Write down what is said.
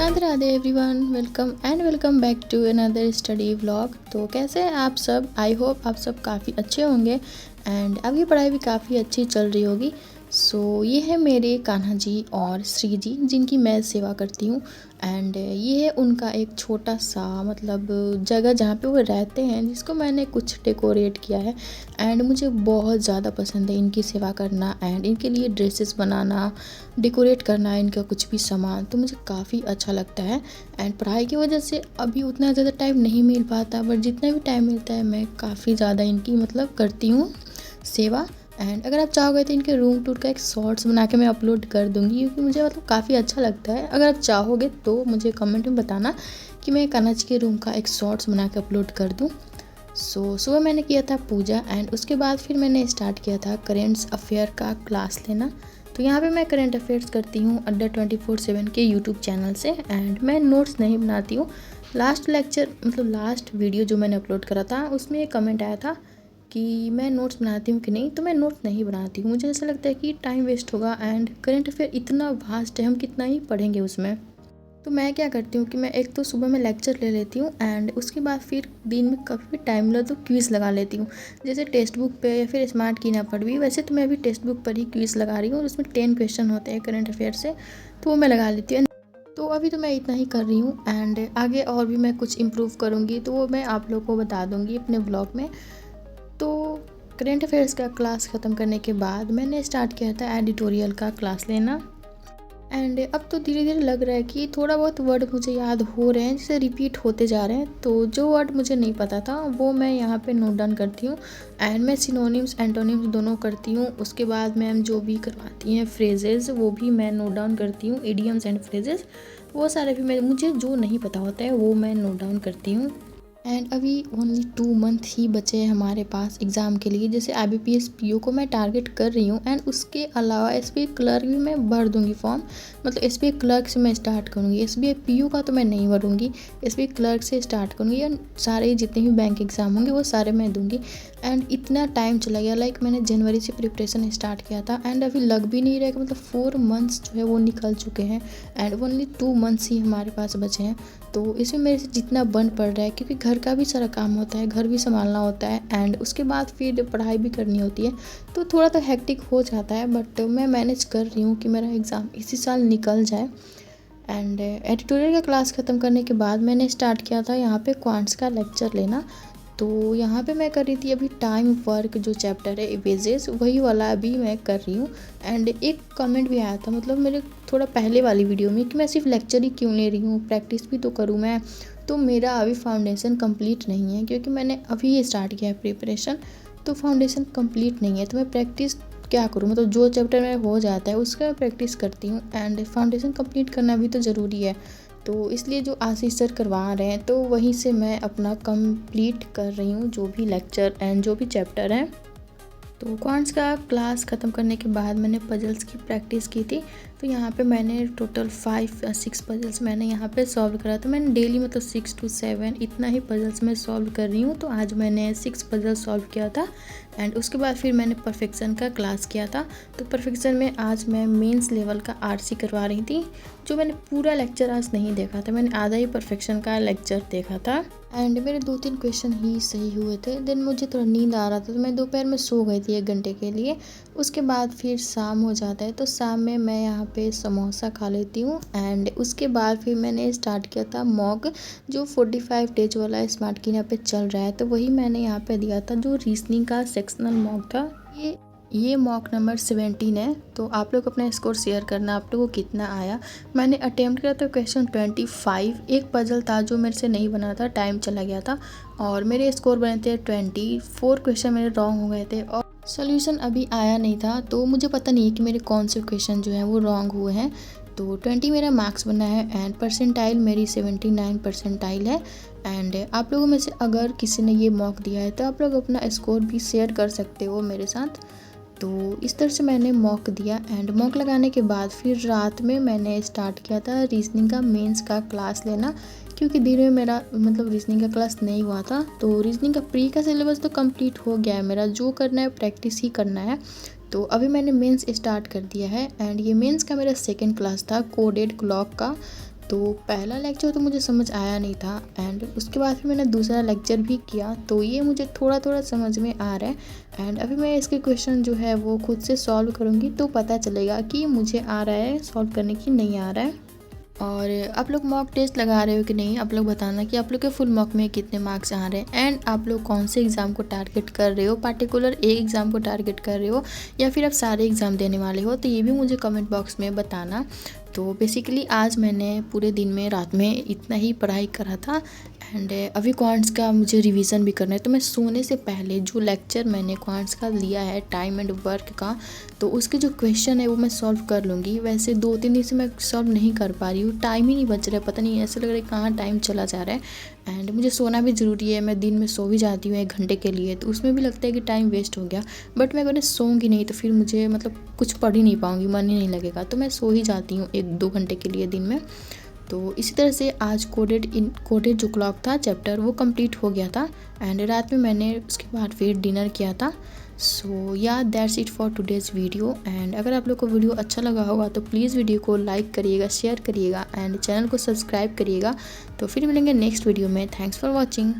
Radhe Radhe everyone, welcome back to another study vlog. तो कैसे हैं आप सब? आई होप आप सब काफ़ी अच्छे होंगे एंड आपकी पढ़ाई भी काफ़ी अच्छी चल रही होगी। सो ये है मेरे कान्हा जी और श्री जी जिनकी मैं सेवा करती हूँ एंड ये है उनका एक छोटा सा जगह जहाँ पे वो रहते हैं, जिसको मैंने कुछ डेकोरेट किया है एंड मुझे बहुत ज़्यादा पसंद है इनकी सेवा करना एंड इनके लिए ड्रेसेस बनाना, डेकोरेट करना, इनका कुछ भी सामान तो मुझे काफ़ी अच्छा लगता है। एंड पढ़ाई की वजह से अभी उतना ज़्यादा टाइम नहीं मिल पाता, बट जितना भी टाइम मिलता है मैं काफ़ी ज़्यादा इनकी करती हूँ सेवा। एंड अगर आप चाहोगे तो इनके रूम टूर का एक शॉर्ट्स बना के मैं अपलोड कर दूँगी, क्योंकि मुझे काफ़ी अच्छा लगता है। अगर आप चाहोगे तो मुझे कमेंट में बताना कि मैं कान्हा जी के रूम का एक शॉर्ट्स बना के अपलोड कर दूँ। सुबह मैंने किया था पूजा एंड उसके बाद फिर मैंने स्टार्ट किया था करेंट्स अफेयर का क्लास लेना। तो यहाँ पे मैं करेंट अफेयर्स करती हूँ अड्डा 24/7 के यूट्यूब चैनल से एंड मैं नोट्स नहीं बनाती हूँ। लास्ट वीडियो जो मैंने अपलोड करा था उसमें एक कमेंट आया था कि मैं नोट्स बनाती हूँ कि नहीं, तो मैं नोट्स नहीं बनाती हूँ। मुझे ऐसा लगता है कि टाइम वेस्ट होगा एंड करेंट अफेयर इतना वास्ट है, हम कितना ही पढ़ेंगे उसमें। तो मैं क्या करती हूँ कि मैं एक तो सुबह में लेक्चर ले लेती हूँ एंड उसके बाद फिर दिन में कभी भी टाइम मिला तो क्विज़ लगा लेती हूँ। जैसे टेक्स्ट बुक पे या फिर स्मार्ट की ना पढ़ भी, वैसे तो मैं अभी टेक्स्ट बुक पर ही क्विज़ लगा रही हूँ और उसमें 10 क्वेश्चन होते हैं करंट अफेयर से, तो वो मैं लगा लेती हूँ। तो अभी तो मैं इतना ही कर रही हूँ एंड आगे और भी मैं कुछ इम्प्रूव करूँगी तो वो मैं आप लोगों को बता दूँगी अपने ब्लॉग में। तो करेंट अफेयर्स का क्लास ख़त्म करने के बाद मैंने स्टार्ट किया था एडिटोरियल का क्लास लेना एंड अब तो धीरे धीरे लग रहा है कि थोड़ा बहुत वर्ड मुझे याद हो रहे हैं, जैसे रिपीट होते जा रहे हैं। तो जो वर्ड मुझे नहीं पता था वो मैं यहाँ पे नोट डाउन करती हूँ एंड मैं सिनोनिम्स एंटोनिम्स दोनों करती हूँ। उसके बाद मैम जो भी करवाती हैं फ्रेजेस वो भी मैं नोट डाउन करती हूँ, इडियम्स एंड फ्रेजेस वो सारे भी मुझे जो नहीं पता होता है वो मैं नोट डाउन करती हूँ। एंड अभी ओनली 2 मंथ ही बचे हैं हमारे पास एग्ज़ाम के लिए। जैसे IBPS PO को मैं टारगेट कर रही हूँ एंड उसके अलावा SBI क्लर्क भी मैं भर दूँगी फॉर्म। SBI क्लर्क से मैं स्टार्ट करूँगी, SBI PO का तो मैं नहीं भरूँगी, SBI क्लर्क से स्टार्ट करूँगी एंड सारे जितने भी बैंक एग्ज़ाम होंगे वो सारे मैं दूँगी। एंड इतना टाइम चला गया, मैंने जनवरी से प्रिपरेशन स्टार्ट किया था एंड अभी लग भी नहीं रहा है कि 4 मंथ्स जो है वो निकल चुके हैं एंड ओनली 2 मंथ्स ही हमारे पास बचे हैं। तो इसमें मेरे से जितना बन पड़ रहा है, क्योंकि घर का भी सारा काम होता है, घर भी संभालना होता है एंड उसके बाद फिर पढ़ाई भी करनी होती है, तो थोड़ा तो हेक्टिक हो जाता है, बट मैं मैनेज कर रही हूँ कि मेरा एग्ज़ाम इसी साल निकल जाए। एंड एडिटोरियल का क्लास ख़त्म करने के बाद मैंने स्टार्ट किया था यहाँ पे क्वांट्स का लेक्चर लेना। तो यहाँ पे मैं कर रही थी अभी टाइम वर्क जो चैप्टर है इवेजेस, वही वाला अभी मैं कर रही हूँ। एंड एक कमेंट भी आया था मेरे थोड़ा पहले वाली वीडियो में कि मैं सिर्फ लेक्चर ही क्यों ले रही हूँ, प्रैक्टिस भी तो करूँ मैं। तो मेरा अभी फाउंडेशन कंप्लीट नहीं है, क्योंकि मैंने अभी स्टार्ट किया है प्रिपरेशन, तो फाउंडेशन कंप्लीट नहीं है, तो मैं प्रैक्टिस क्या करूँ। जो चैप्टर में हो जाता है उसका मैं प्रैक्टिस करती हूँ एंड फाउंडेशन कंप्लीट करना भी तो ज़रूरी है। तो इसलिए जो आशीष सर करवा रहे हैं तो वहीं से मैं अपना कंप्लीट कर रही हूँ जो भी लेक्चर एंड जो भी चैप्टर हैं। तो क्वांट्स का क्लास ख़त्म करने के बाद मैंने पजल्स की प्रैक्टिस की थी। तो यहाँ पे मैंने टोटल 5 या 6 पजल्स मैंने यहाँ पे सॉल्व करा था। मैंने डेली 6 to 7 इतना ही पजल्स मैं सॉल्व कर रही हूँ। तो आज मैंने 6 पजल सॉल्व किया था एंड उसके बाद फिर मैंने परफेक्शन का क्लास किया था। तो परफेक्शन में आज मैं मेंस लेवल का RC करवा रही थी, जो मैंने पूरा लेक्चर आज नहीं देखा था, मैंने आधा ही परफेक्शन का लेक्चर देखा था एंड मेरे 2-3 क्वेश्चन ही सही हुए थे। देन मुझे थोड़ा नींद आ रहा था तो मैं दोपहर में सो गई थी 1 घंटे के लिए। उसके बाद फिर शाम हो जाता है तो शाम में मैं यहाँ पे समोसा खा लेती हूँ एंड उसके बाद फिर मैंने स्टार्ट किया था मॉक, जो 45 डेज वाला स्मार्ट की यहाँ पे चल रहा है, तो वही मैंने यहाँ पे दिया था जो रीजनिंग का सेक्शनल मॉक था। ये मॉक नंबर 17 है। तो आप लोग अपना स्कोर शेयर करना आप लोगों को कितना आया। मैंने अटेम्प्ट किया था क्वेश्चन 25, एक पजल था जो मेरे से नहीं बना था, टाइम चला गया था और मेरे स्कोर बने थे 24 क्वेश्चन मेरे रॉन्ग हो गए थे और सोल्यूशन अभी आया नहीं था। तो मुझे पता नहीं है कि मेरे कौन से क्वेश्चन जो हैं वो रॉन्ग हुए हैं। तो 20 मेरा मार्क्स बना है एंड परसेंटाइल मेरी 79 परसेंटाइल है। एंड आप लोगों में से अगर किसी ने ये मॉक दिया है तो आप लोग अपना स्कोर भी शेयर कर सकते हो मेरे साथ। तो इस तरह से मैंने मॉक दिया एंड मॉक लगाने के बाद फिर रात में मैंने स्टार्ट किया था रीजनिंग का मेंस का क्लास लेना, क्योंकि दिन में मेरा रीजनिंग का क्लास नहीं हुआ था। तो रीजनिंग का प्री का सिलेबस तो कंप्लीट हो गया है मेरा, जो करना है प्रैक्टिस ही करना है। तो अभी मैंने मेंस स्टार्ट कर दिया है एंड ये मेंस का मेरा सेकंड क्लास था कोडेड क्लॉक का। तो पहला लेक्चर तो मुझे समझ आया नहीं था एंड उसके बाद फिर मैंने दूसरा लेक्चर भी किया, तो ये मुझे थोड़ा थोड़ा समझ में आ रहा है एंड अभी मैं इसके क्वेश्चन जो है वो खुद से सॉल्व करूँगी, तो पता चलेगा कि मुझे आ रहा है सॉल्व करने की नहीं आ रहा है। और आप लोग मॉक टेस्ट लगा रहे हो कि नहीं, आप लोग बताना कि आप लोग के फुल मॉक में कितने मार्क्स आ रहे हैं एंड आप लोग कौन से एग्ज़ाम को टारगेट कर रहे हो, पार्टिकुलर एक एग्ज़ाम को टारगेट कर रहे हो या फिर आप सारे एग्ज़ाम देने वाले हो, तो ये भी मुझे कमेंट बॉक्स में बताना। तो बेसिकली आज मैंने पूरे दिन में रात में इतना ही पढ़ाई करा था एंड अभी क्वांट्स का मुझे रिवीजन भी करना है, तो मैं सोने से पहले जो लेक्चर मैंने क्वांट्स का लिया है टाइम एंड वर्क का, तो उसके जो क्वेश्चन है वो मैं सॉल्व कर लूँगी। वैसे 2-3 दिन से मैं सॉल्व नहीं कर पा रही हूँ, टाइम ही नहीं बच रहा है, पता नहीं ऐसा लग रहा है कहाँ टाइम चला जा रहा है एंड मुझे सोना भी ज़रूरी है। मैं दिन में सो भी जाती हूँ 1 घंटे के लिए, तो उसमें भी लगता है कि टाइम वेस्ट हो गया, बट मैं अगर सोऊंगी नहीं तो फिर मुझे मतलब कुछ पढ़ ही नहीं पाऊँगी, मन ही नहीं लगेगा, तो मैं सो ही जाती हूँ 1-2 घंटे के लिए दिन में। तो इसी तरह से आज कोडेड जो क्लॉक था चैप्टर वो कंप्लीट हो गया था एंड रात में मैंने उसके बाद फिर डिनर किया था। सो या that's it for today's video and अगर आप लोग को वीडियो अच्छा लगा होगा तो प्लीज़ वीडियो को लाइक करिएगा, शेयर करिएगा एंड चैनल को सब्सक्राइब करिएगा। तो फिर मिलेंगे नेक्स्ट वीडियो में। Thanks for watching.